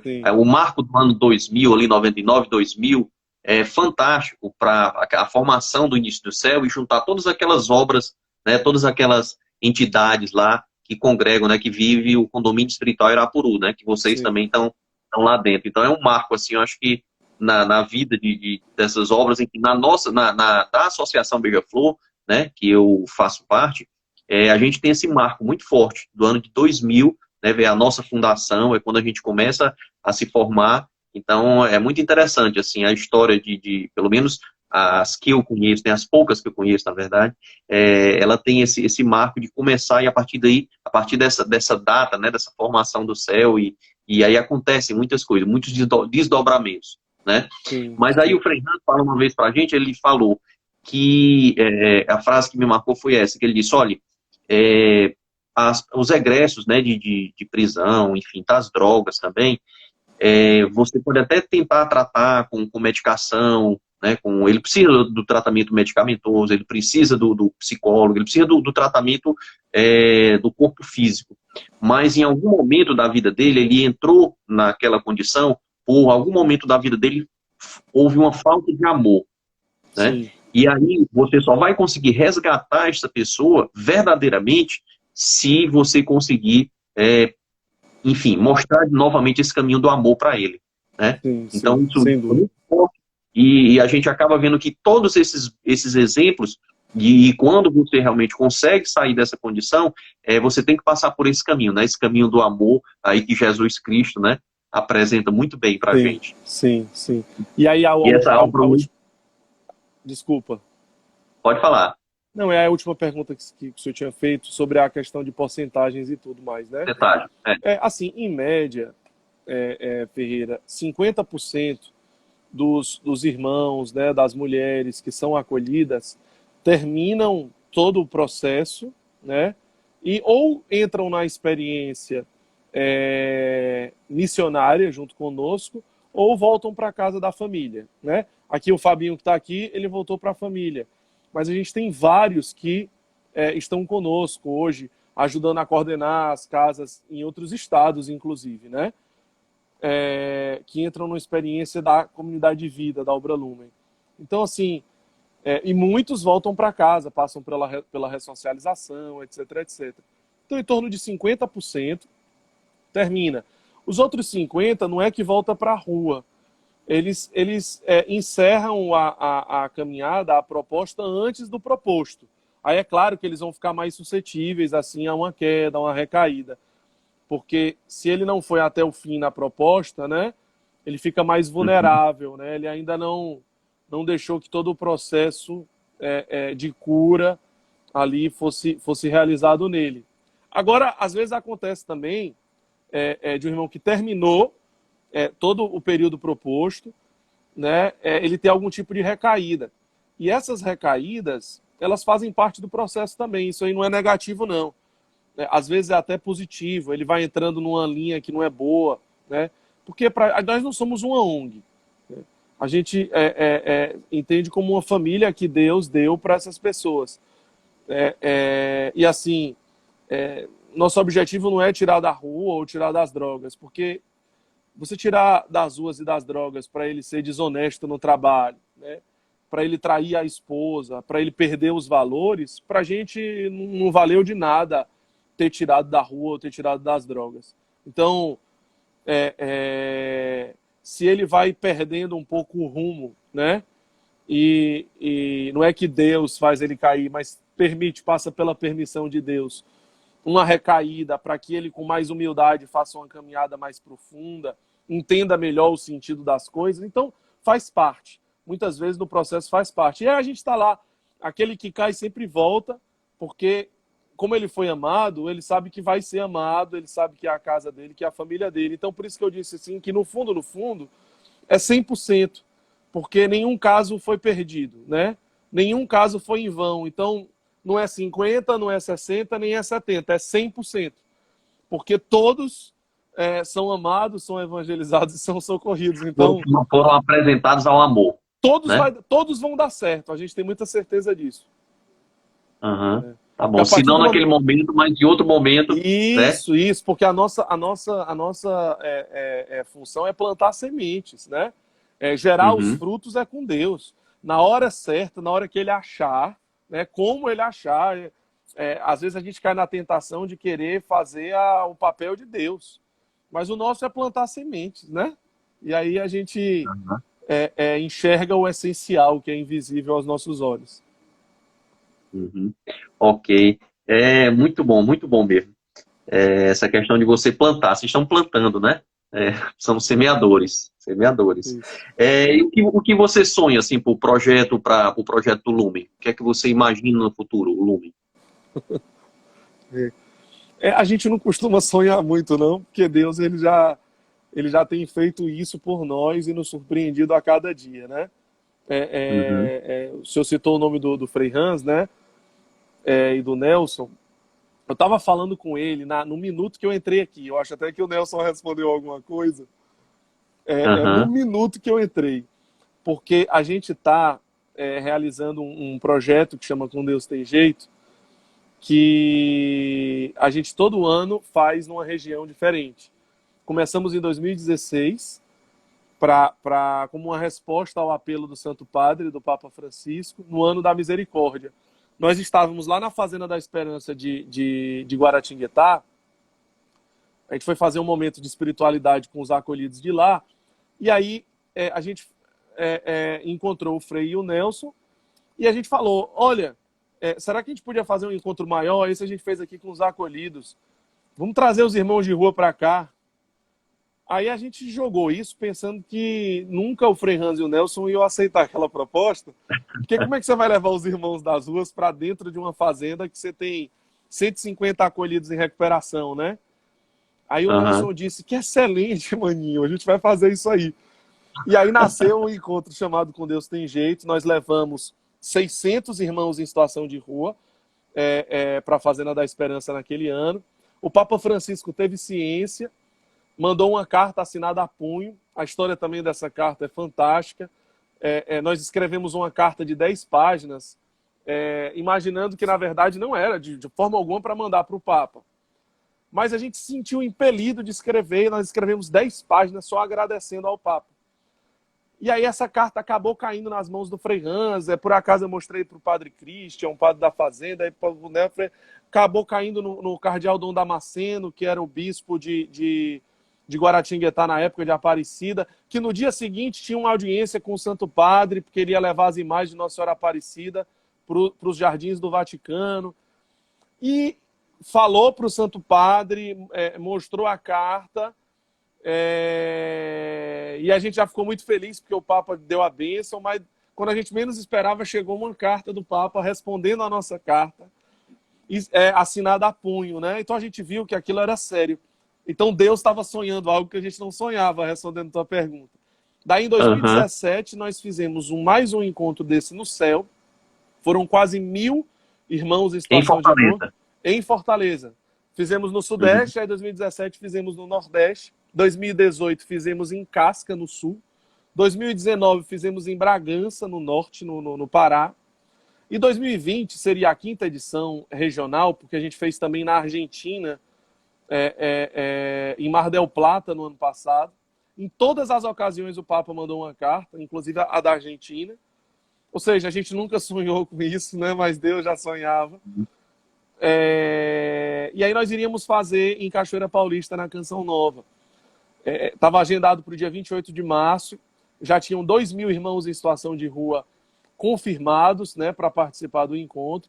S2: Sim,
S1: O marco do ano 2000, ali 99, 2000, é fantástico para a formação do início do céu e juntar todas aquelas obras, né? Todas aquelas entidades lá que congregam, né? Que vive o condomínio espiritual Irapuru, né? Que vocês
S2: sim,
S1: também estão lá dentro. Então é um marco, assim, eu acho que na vida dessas obras, em que da Associação Beija-Flor, né? Que eu faço parte, a gente tem esse marco muito forte do ano de 2000, né, a nossa fundação, é quando a gente começa a se formar. Então, é muito interessante, assim, a história pelo menos as que eu conheço, né, as poucas que eu conheço, na verdade, ela tem esse marco de começar, e a partir daí, a partir dessa data, né, dessa formação do céu, e aí acontecem muitas coisas, muitos desdobramentos, né?
S2: sim,
S1: Mas aí o
S2: sim,
S1: Frei Renato fala uma vez pra gente, ele falou que a frase que me marcou foi essa, que ele disse, olha, os egressos, né, de prisão, enfim, das drogas também, você pode até tentar tratar com medicação, né, ele precisa do tratamento medicamentoso, ele precisa do psicólogo, ele precisa do tratamento do corpo físico. Mas em algum momento da vida dele, ele entrou naquela condição, por algum momento da vida dele, houve uma falta de amor, né?
S2: sim,
S1: E aí você só vai conseguir resgatar essa pessoa verdadeiramente se você conseguir, enfim, mostrar novamente esse caminho do amor para ele, né?
S2: sim,
S1: Então
S2: sim,
S1: isso
S2: sem
S1: é
S2: dúvida.
S1: muito forte. E a gente acaba vendo que todos esses exemplos, e quando você realmente consegue sair dessa condição, você tem que passar por esse caminho, né? Esse caminho do amor aí que Jesus Cristo, né, apresenta muito bem para a
S2: Sim,
S1: gente.
S2: sim, sim. E aí
S1: E essa obra,
S2: a última... Desculpa.
S1: pode falar,
S2: Não, é a última pergunta que o senhor tinha feito sobre a questão de porcentagens e tudo mais, né?
S1: detalhe.
S2: Assim, em média, Ferreira, 50% dos irmãos, né, das mulheres que são acolhidas, terminam todo o processo, né, e ou entram na experiência missionária junto conosco, ou voltam para a casa da família, né? Aqui o Fabinho que está aqui, ele voltou para a família, mas a gente tem vários que estão conosco hoje, ajudando a coordenar as casas em outros estados, inclusive, né? Que entram na experiência da comunidade de vida, da Obra Lumen. Então, assim, e muitos voltam para casa, passam pela ressocialização, etc, etc. Então, em torno de 50% termina. Os outros 50% não é que volta para a rua. Eles encerram a caminhada, a proposta, antes do proposto. Aí é claro que eles vão ficar mais suscetíveis assim a uma queda, a uma recaída. Porque se ele não foi até o fim na proposta, né, ele fica mais
S1: Uhum.
S2: vulnerável, né? Ele ainda não deixou que todo o processo de cura ali fosse realizado nele. Agora, às vezes acontece também de um irmão que terminou todo o período proposto, né, ele ter algum tipo de recaída. E essas recaídas, elas fazem parte do processo também. Isso aí não é negativo, não. Às vezes é até positivo. Ele vai entrando numa linha que não é boa, né? Porque nós não somos uma ONG. Né? A gente entende como uma família que Deus deu para essas pessoas. E assim, nosso objetivo não é tirar da rua ou tirar das drogas, porque você tirar das ruas e das drogas para ele ser desonesto no trabalho, né? Para ele trair a esposa, para ele perder os valores, para a gente não valeu de nada ter tirado da rua ou ter tirado das drogas. Então, se ele vai perdendo um pouco o rumo, né? E não é que Deus faz ele cair, mas passa pela permissão de Deus, uma recaída para que ele, com mais humildade, faça uma caminhada mais profunda, entenda melhor o sentido das coisas. Então, faz parte. Muitas vezes no processo faz parte. E aí a gente está lá, aquele que cai sempre volta, porque como ele foi amado, ele sabe que vai ser amado, ele sabe que é a casa dele, que é a família dele. Então, por isso que eu disse assim, que no fundo, é 100%, porque nenhum caso foi perdido, né? Nenhum caso foi em vão. Então, não é 50, não é 60, nem é 70, é 100%. Porque todos são amados, são evangelizados e são socorridos. Então,
S1: foram apresentados ao amor. Né?
S2: Todos vão dar certo, a gente tem muita certeza disso.
S1: Uhum. Tá bom, se não naquele momento, mas em outro momento.
S2: Isso, né? Isso, porque a nossa função é plantar sementes, né? Gerar os frutos é com Deus. Na hora certa, na hora que ele achar, né? Como ele achar. Às vezes a gente cai na tentação de querer fazer o papel de Deus. Mas o nosso é plantar sementes, né? E aí a gente enxerga o essencial, que é invisível aos nossos olhos.
S1: Ok. Muito bom mesmo. Essa questão de você plantar. Vocês estão plantando, né? São semeadores. O que você sonha assim, para o projeto do Lumen? O que é que você imagina no futuro, o Lumen?
S2: A gente não costuma sonhar muito, não, porque Deus ele já tem feito isso por nós e nos surpreendido a cada dia, né? O senhor citou o nome do Frei Hans, né? E do Nelson. Eu estava falando com ele no minuto que eu entrei aqui. Eu acho até que o Nelson respondeu alguma coisa. No minuto que eu entrei. Porque a gente está realizando um projeto que chama Com Deus Tem Jeito, que a gente todo ano faz numa região diferente. Começamos em 2016, como uma resposta ao apelo do Santo Padre, do Papa Francisco, no ano da Misericórdia. Nós estávamos lá na Fazenda da Esperança de Guaratinguetá. A gente foi fazer um momento de espiritualidade com os acolhidos de lá. E aí a gente encontrou o Frei e o Nelson. E a gente falou, olha, será que a gente podia fazer um encontro maior? Esse a gente fez aqui com os acolhidos. Vamos trazer os irmãos de rua para cá. Aí a gente jogou isso pensando que nunca o Frei Hans e o Nelson iam aceitar aquela proposta. Porque como é que você vai levar os irmãos das ruas para dentro de uma fazenda que você tem 150 acolhidos em recuperação, né? Aí o Nelson disse, que excelente, maninho, a gente vai fazer isso aí. E aí nasceu um encontro chamado Com Deus Tem Jeito. Nós levamos 600 irmãos em situação de rua para a Fazenda da Esperança naquele ano. O Papa Francisco teve ciência, mandou uma carta assinada a punho. A história também dessa carta é fantástica. Nós escrevemos uma carta de 10 páginas, imaginando que, na verdade, não era de forma alguma para mandar para o Papa. Mas a gente se sentiu impelido de escrever, e nós escrevemos 10 páginas só agradecendo ao Papa. E aí essa carta acabou caindo nas mãos do Frei Hans. Por acaso eu mostrei para o Padre Christian, um padre da Fazenda, aí, acabou caindo no Cardeal Dom Damasceno, que era o bispo de Guaratinguetá na época, de Aparecida, que no dia seguinte tinha uma audiência com o Santo Padre, porque ele ia levar as imagens de Nossa Senhora Aparecida para os jardins do Vaticano. E falou para o Santo Padre, mostrou a carta, e a gente já ficou muito feliz porque o Papa deu a bênção, mas quando a gente menos esperava, chegou uma carta do Papa respondendo a nossa carta, assinada a punho, né? Então a gente viu que aquilo era sério. Então Deus estava sonhando algo que a gente não sonhava, respondendo a tua pergunta. Daí em
S1: Aham.
S2: 2017 nós fizemos mais um encontro desse no céu. Foram quase 1.000 irmãos em
S1: Em
S2: situação de dor
S1: Fortaleza.
S2: em Fortaleza. Fizemos no
S1: Uhum.
S2: Sudeste, aí em 2017 fizemos no Nordeste, 2018 fizemos em Casca, no Sul, 2019 fizemos em Bragança, no Norte, no Pará, e 2020 seria a quinta edição regional, porque a gente fez também na Argentina, em Mar del Plata, no ano passado. Em todas as ocasiões o Papa mandou uma carta, inclusive a da Argentina. Ou seja, a gente nunca sonhou com isso, né? Mas Deus já sonhava. E aí nós iríamos fazer em Cachoeira Paulista, na Canção Nova. Estava agendado para o dia 28 de março. Já tinham 2.000 irmãos em situação de rua confirmados, né, para participar do encontro.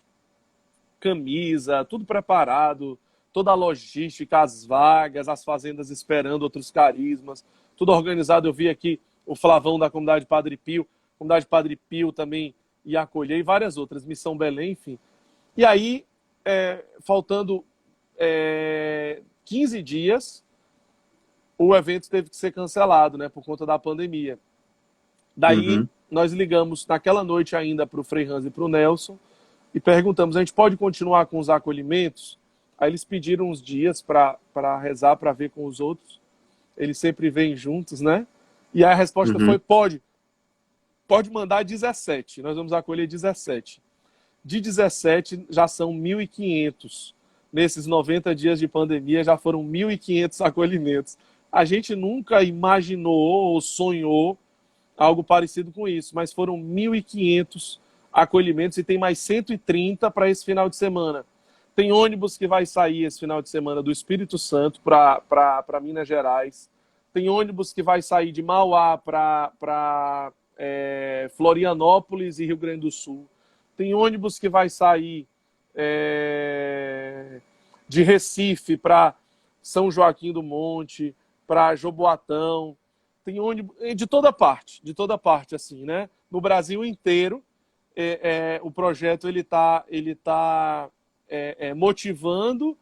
S2: Camisa, tudo preparado, toda a logística, as vagas, as fazendas esperando outros carismas, tudo organizado. Eu vi aqui o Flavão da comunidade Padre Pio, a comunidade Padre Pio também ia acolher, e várias outras, Missão Belém, enfim. E aí, faltando 15 dias, o evento teve que ser cancelado, né, por conta da pandemia. Daí,
S1: Uhum.
S2: nós ligamos naquela noite ainda para o Frei Hans e para o Nelson e perguntamos, a gente pode continuar com os acolhimentos? Aí eles pediram uns dias para rezar, para ver com os outros. Eles sempre vêm juntos, né? E aí a resposta foi,
S1: Uhum.
S2: pode mandar 17. Nós vamos acolher 17. De 17 já são 1.500. Nesses 90 dias de pandemia já foram 1.500 acolhimentos. A gente nunca imaginou ou sonhou algo parecido com isso, mas foram 1.500 acolhimentos e tem mais 130 para esse final de semana. Tem ônibus que vai sair esse final de semana do Espírito Santo para Minas Gerais. Tem ônibus que vai sair de Mauá para Florianópolis e Rio Grande do Sul. Tem ônibus que vai sair de Recife para São Joaquim do Monte, para Joboatão. Tem ônibus de toda parte, assim, né? No Brasil inteiro, o projeto ele tá motivando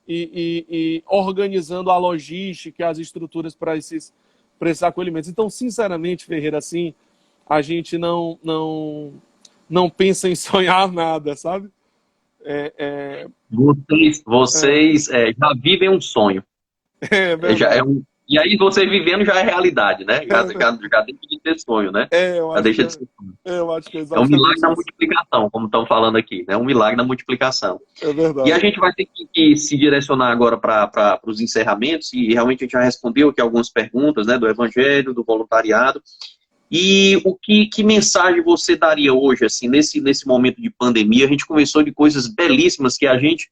S2: e organizando a logística, as estruturas para esses acolhimentos. Então, sinceramente, Ferreira, assim, a gente não pensa em sonhar nada, sabe? É,
S1: Vocês já vivem um sonho.
S2: é
S1: Já é
S2: verdade.
S1: um... E aí você vivendo já é realidade, né? Já,
S2: É,
S1: já, já deixa de ser sonho, né?
S2: eu
S1: Já
S2: acho que
S1: deixa de ser sonho.
S2: é
S1: É um milagre
S2: exatamente
S1: da
S2: isso.
S1: multiplicação, como estão falando aqui, né? Um milagre da multiplicação.
S2: É
S1: E a
S2: verdade.
S1: gente vai ter que se direcionar agora para os encerramentos, e realmente a gente já respondeu aqui algumas perguntas, né, do Evangelho, do voluntariado. E que mensagem você daria hoje, assim, nesse momento de pandemia? A gente conversou de coisas belíssimas que a gente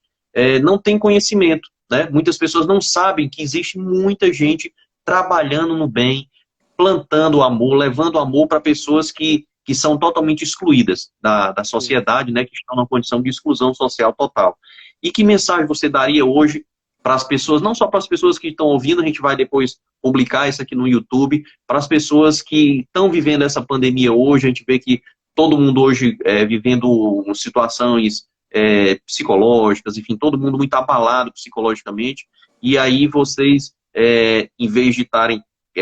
S1: não tem conhecimento, né? Muitas pessoas não sabem que existe muita gente trabalhando no bem, plantando amor, levando amor para pessoas que são totalmente excluídas da
S2: Sim.
S1: sociedade, né? Que estão numa condição de exclusão social total. E que mensagem você daria hoje para as pessoas, não só para as pessoas que estão ouvindo, a gente vai depois publicar isso aqui no YouTube, para as pessoas que estão vivendo essa pandemia hoje, a gente vê que todo mundo hoje vivendo situações psicológicas, enfim, todo mundo muito abalado psicologicamente, e aí vocês, em vez de estarem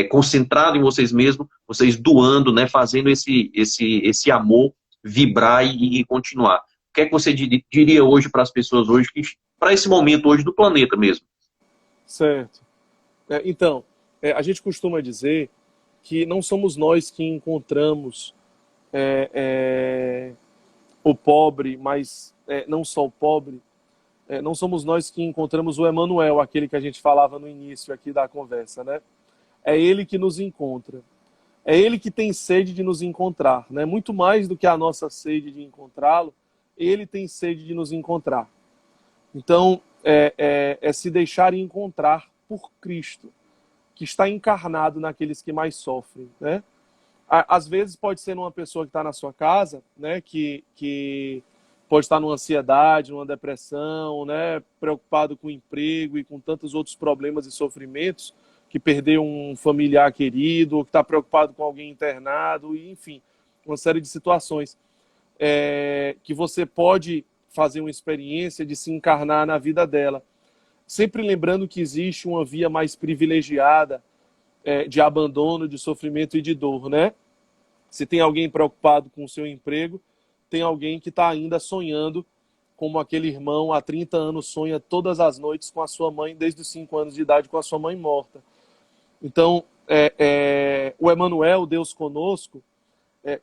S1: concentrados em vocês mesmos, vocês doando, né, fazendo esse amor vibrar e continuar. O que é que você diria hoje para as pessoas hoje, para esse momento hoje do planeta mesmo?
S2: Certo. Então, a gente costuma dizer que não somos nós que encontramos é, é, o pobre, mas não só o pobre, não somos nós que encontramos o Emanuel, aquele que a gente falava no início aqui da conversa, né? É ele que nos encontra. É ele que tem sede de nos encontrar, né? Muito mais do que a nossa sede de encontrá-lo, ele tem sede de nos encontrar. Então, é se deixar encontrar por Cristo, que está encarnado naqueles que mais sofrem, né? Às vezes pode ser numa pessoa que está na sua casa, né? Que pode estar numa ansiedade, numa depressão, né? Preocupado com o emprego e com tantos outros problemas e sofrimentos, que perdeu um familiar querido, ou que está preocupado com alguém internado, e, enfim, uma série de situações que você pode fazer uma experiência de se encarnar na vida dela. sempre lembrando que existe uma via mais privilegiada de abandono, de sofrimento e de dor, né? Se tem alguém preocupado com o seu emprego, tem alguém que está ainda sonhando, como aquele irmão há 30 anos sonha todas as noites com a sua mãe, desde os 5 anos de idade, com a sua mãe morta. Então, o Emmanuel, Deus conosco,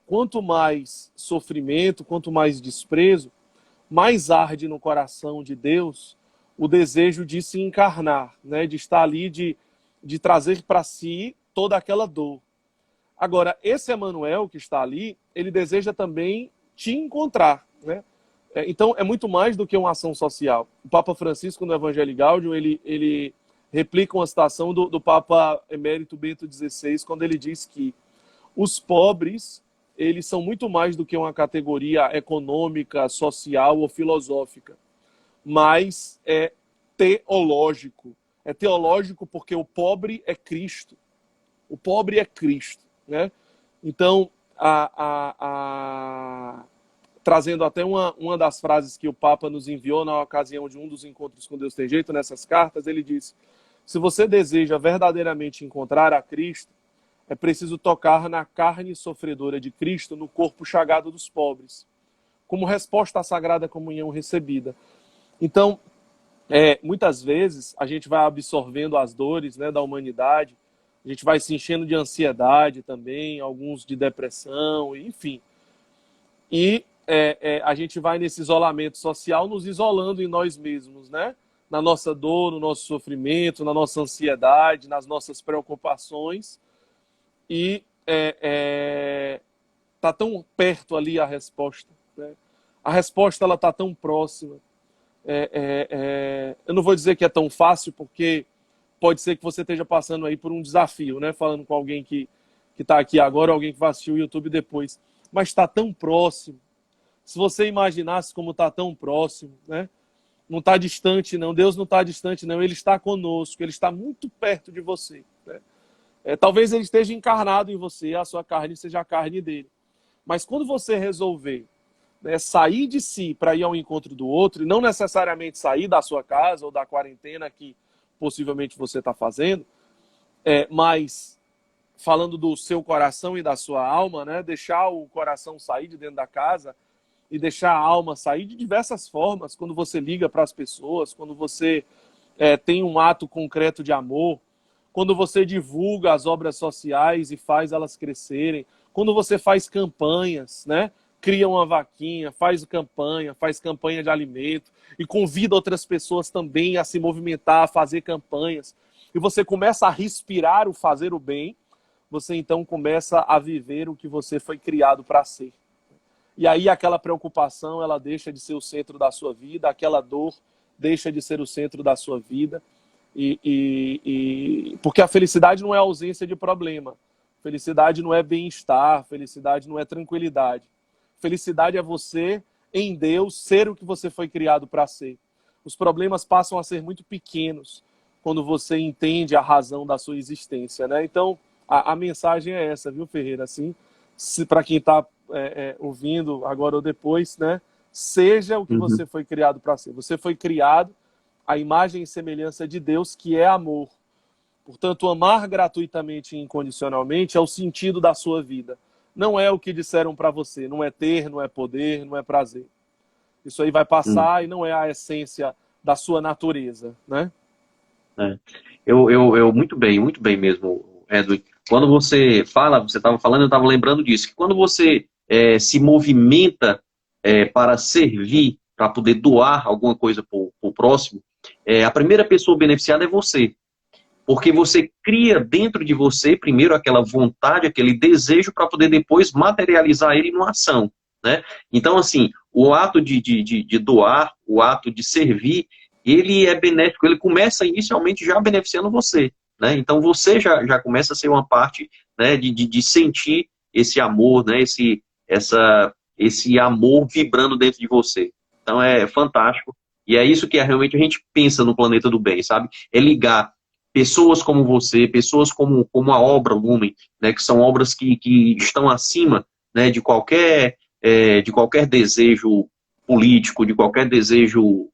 S2: quanto mais sofrimento, quanto mais desprezo, mais arde no coração de Deus o desejo de se encarnar, né? De estar ali, de trazer para si toda aquela dor. Agora, esse Emmanuel que está ali, ele deseja também te encontrar, né? Então, é muito mais do que uma ação social. O Papa Francisco, no Evangelii Gaudium, ele replica uma citação do Papa Emérito Bento XVI, quando ele diz que os pobres, eles são muito mais do que uma categoria econômica, social ou filosófica, mas é teológico. É teológico porque o pobre é Cristo. O pobre é Cristo, né? Então, trazendo até uma das frases que o Papa nos enviou na ocasião de um dos encontros com Deus Tem Jeito, nessas cartas, ele disse: se você deseja verdadeiramente encontrar a Cristo, é preciso tocar na carne sofredora de Cristo, no corpo chagado dos pobres, como resposta à Sagrada Comunhão recebida. Então, muitas vezes, a gente vai absorvendo as dores, né, da humanidade, a gente vai se enchendo de ansiedade também, alguns de depressão, enfim. E a gente vai nesse isolamento social, nos isolando em nós mesmos, né? Na nossa dor, no nosso sofrimento, na nossa ansiedade, nas nossas preocupações. E tá tão perto ali a resposta, né? A resposta ela tá tão próxima. Eu não vou dizer que é tão fácil, porque pode ser que você esteja passando aí por um desafio, né? Falando com alguém que está aqui agora, alguém que vai assistir o YouTube depois. Mas está tão próximo. Se você imaginasse como está tão próximo, né? Não está distante, não. Deus não está distante, não. Ele está conosco. Ele está muito perto de você, né? Talvez ele esteja encarnado em você, a sua carne seja a carne dele. Mas quando você resolver, né, sair de si para ir ao encontro do outro, e não necessariamente sair da sua casa ou da quarentena que possivelmente você está fazendo, mas falando do seu coração e da sua alma, né, deixar o coração sair de dentro da casa e deixar a alma sair de diversas formas, quando você liga para as pessoas, quando você tem um ato concreto de amor, quando você divulga as obras sociais e faz elas crescerem, quando você faz campanhas, né? Cria uma vaquinha, faz campanha de alimento e convida outras pessoas também a se movimentar, a fazer campanhas. E você começa a respirar o fazer o bem, você então começa a viver o que você foi criado para ser. E aí aquela preocupação, ela deixa de ser o centro da sua vida, aquela dor deixa de ser o centro da sua vida. Porque a felicidade não é ausência de problema. Felicidade não é bem-estar, felicidade não é tranquilidade. Felicidade é você, em Deus, ser o que você foi criado para ser. Os problemas passam a ser muito pequenos quando você entende a razão da sua existência, né? Então, a mensagem é essa, viu, Ferreira? Assim, para quem está ouvindo agora ou depois, né? Seja o que você foi criado para ser. Você foi criado à imagem e semelhança de Deus, que é amor. Portanto, amar gratuitamente e incondicionalmente é o sentido da sua vida. Não é o que disseram para você. Não é ter, não é poder, não é prazer. Isso aí vai passar e não é a essência da sua natureza, né?
S1: Eu muito bem mesmo, Edwin. Quando você fala, você estava falando, eu estava lembrando disso, que quando você se movimenta para servir, para poder doar alguma coisa para o próximo, a primeira pessoa beneficiada é você. Porque você cria dentro de você, primeiro, aquela vontade, aquele desejo, para poder depois materializar ele numa ação, né? Então, assim, o ato de doar, o ato de servir, ele é benéfico, ele começa inicialmente já beneficiando você, né? Então, você já começa a ser uma parte, né, de sentir esse amor, né, esse amor vibrando dentro de você. Então, é fantástico. E é isso que realmente a gente pensa no Planeta do Bem, sabe? É ligar pessoas como você, pessoas como a obra Lumen, né, que são obras que estão acima, né, de qualquer desejo político, de qualquer desejo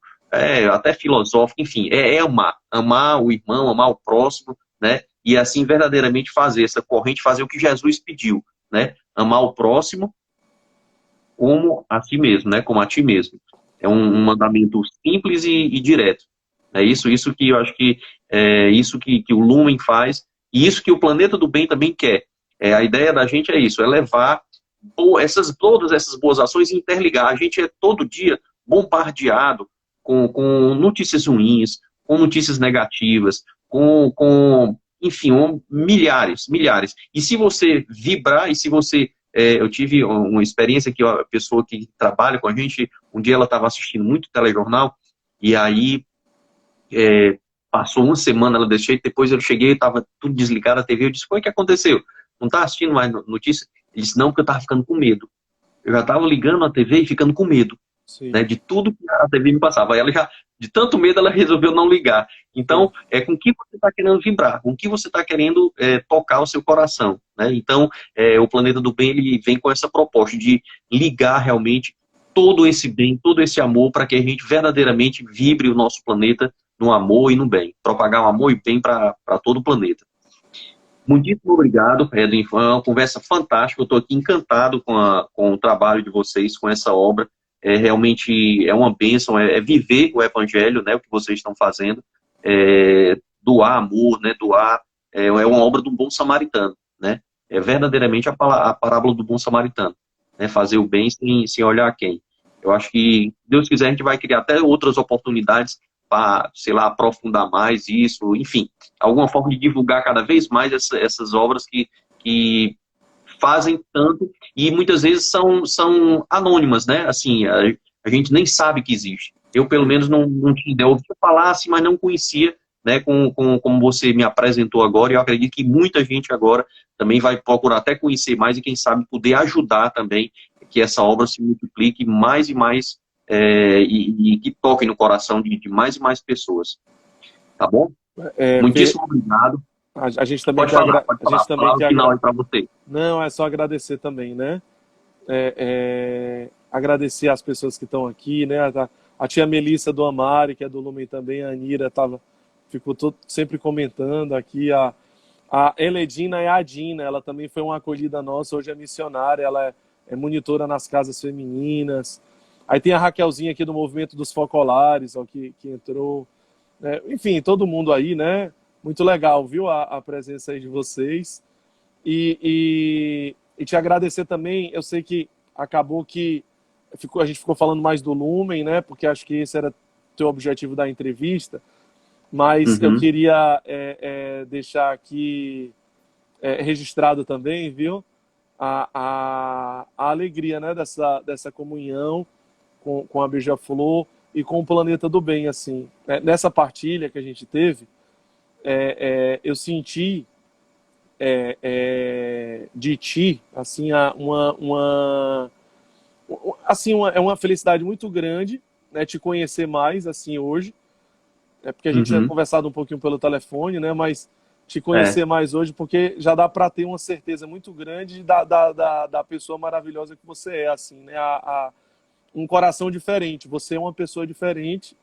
S1: até filosófica, enfim, é amar. Amar o irmão, amar o próximo, né? E assim verdadeiramente fazer essa corrente, fazer o que Jesus pediu, né? Amar o próximo como a si mesmo, né? Como a ti mesmo. É um mandamento simples e direto. É isso que eu acho que é isso que o Lumen faz, e isso que o Planeta do Bem também quer. A ideia da gente é isso, é levar todas essas boas ações e interligar. A gente é todo dia bombardeado com notícias ruins, com notícias negativas, enfim, milhares. E se você vibrar, e se você eu tive uma experiência que a pessoa que trabalha com a gente, um dia ela estava assistindo muito telejornal, e aí passou uma semana, ela deixou, depois eu cheguei, estava tudo desligado a TV, eu disse, o que aconteceu? Não está assistindo mais notícia? Ele disse, não, porque eu estava ficando com medo. Eu já estava ligando a TV e ficando com medo, né, de tudo que a TV me passava. Aí ela já, de tanto medo, ela resolveu não ligar. Então, com que você está querendo vibrar, com que você está querendo tocar o seu coração, né? Então, o Planeta do Bem, ele vem com essa proposta de ligar realmente todo esse bem, todo esse amor, para que a gente verdadeiramente vibre o nosso planeta no amor e no bem. Propagar o amor e bem para todo o planeta. Muitíssimo obrigado, Edwin. Foi uma conversa fantástica. Eu estou aqui encantado com o trabalho de vocês, com essa obra. Realmente é uma bênção, viver o Evangelho, né, o que vocês estão fazendo. Doar amor, né, doar. É uma obra do bom samaritano, né? É verdadeiramente a parábola do bom samaritano. Né, fazer o bem sem olhar a quem. Eu acho que, se Deus quiser, a gente vai criar até outras oportunidades para, sei lá, aprofundar mais isso, enfim, alguma forma de divulgar cada vez mais essas obras que fazem tanto e muitas vezes são anônimas, né? Assim, a gente nem sabe que existe. Eu, pelo menos, não tinha ideia. Eu ouvia falar assim, mas não conhecia, né? Como você me apresentou agora, e eu acredito que muita gente agora também vai procurar até conhecer mais e, quem sabe, poder ajudar também que essa obra se multiplique mais e mais e que toque no coração de mais e mais pessoas. Tá bom? Muitíssimo obrigado.
S2: A gente também
S1: pode falar
S2: quer
S1: o final aí para você.
S2: Não, é só agradecer também, né? Agradecer as pessoas que estão aqui, né? A tia Melissa do Amari, que é do Lumen também, a Anira ficou sempre comentando aqui. A Eledina é a Dina, ela também foi uma acolhida nossa, hoje é missionária, ela é monitora nas casas femininas. Aí tem a Raquelzinha aqui do Movimento dos Focolares, ó, que entrou. Enfim, todo mundo aí, né? Muito legal, viu, a presença aí de vocês. E te agradecer também, eu sei que acabou que a gente ficou falando mais do Lumen, né? Porque acho que esse era o teu objetivo da entrevista. Mas eu queria deixar aqui registrado também, viu? A alegria, né, dessa comunhão com a Beija-Flor e com o Planeta do Bem, assim. Nessa partilha que a gente teve, eu senti de ti, assim, uma felicidade muito grande, né, te conhecer mais, assim, hoje. Porque a gente tinha conversado um pouquinho pelo telefone, né, mas te conhecer mais hoje, porque já dá para ter uma certeza muito grande da pessoa maravilhosa que você é, assim, né, um coração diferente. Você é uma pessoa diferente,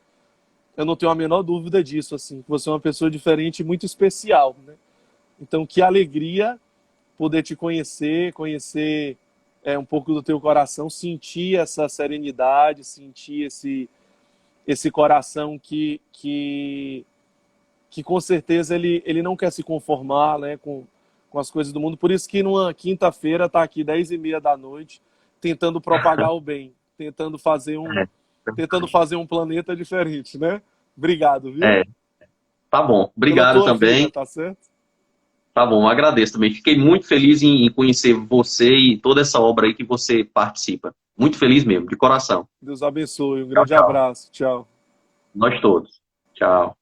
S2: eu não tenho a menor dúvida disso, assim, que você é uma pessoa diferente e muito especial, né? Então, que alegria poder te conhecer um pouco do teu coração, sentir essa serenidade, sentir esse coração que com certeza ele não quer se conformar, né, com as coisas do mundo. Por isso que numa quinta-feira está aqui 10h30 da noite, tentando propagar o bem, tentando fazer um planeta diferente, né? Obrigado, viu?
S1: Tá bom. Obrigado também.
S2: Vida, tá certo?
S1: Tá bom, agradeço também. Fiquei muito feliz em conhecer você e toda essa obra aí que você participa. Muito feliz mesmo, de coração.
S2: Deus abençoe. Um grande abraço. Tchau.
S1: Nós todos. Tchau.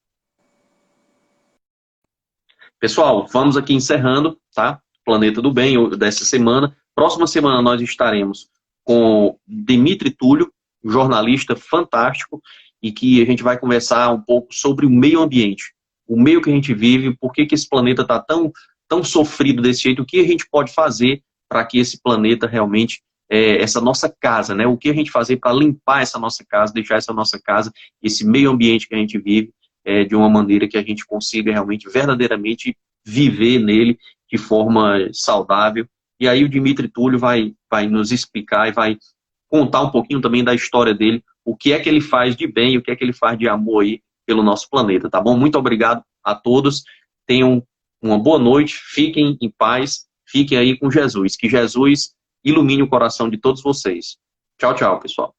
S1: Pessoal, vamos aqui encerrando, tá? Planeta do Bem dessa semana. Próxima semana nós estaremos com Demitri Túlio, um jornalista fantástico, e que a gente vai conversar um pouco sobre o meio ambiente. O meio que a gente vive, por que esse planeta está tão sofrido desse jeito, o que a gente pode fazer para que esse planeta realmente essa nossa casa, né? O que a gente fazer para limpar essa nossa casa, deixar essa nossa casa, esse meio ambiente que a gente vive, de uma maneira que a gente consiga realmente, verdadeiramente viver nele de forma saudável. E aí o Dimitri Túlio vai nos explicar e vai contar um pouquinho também da história dele, o que é que ele faz de bem, o que é que ele faz de amor aí pelo nosso planeta, tá bom? Muito obrigado a todos, tenham uma boa noite, fiquem em paz, fiquem aí com Jesus, que Jesus ilumine o coração de todos vocês. Tchau, tchau, pessoal.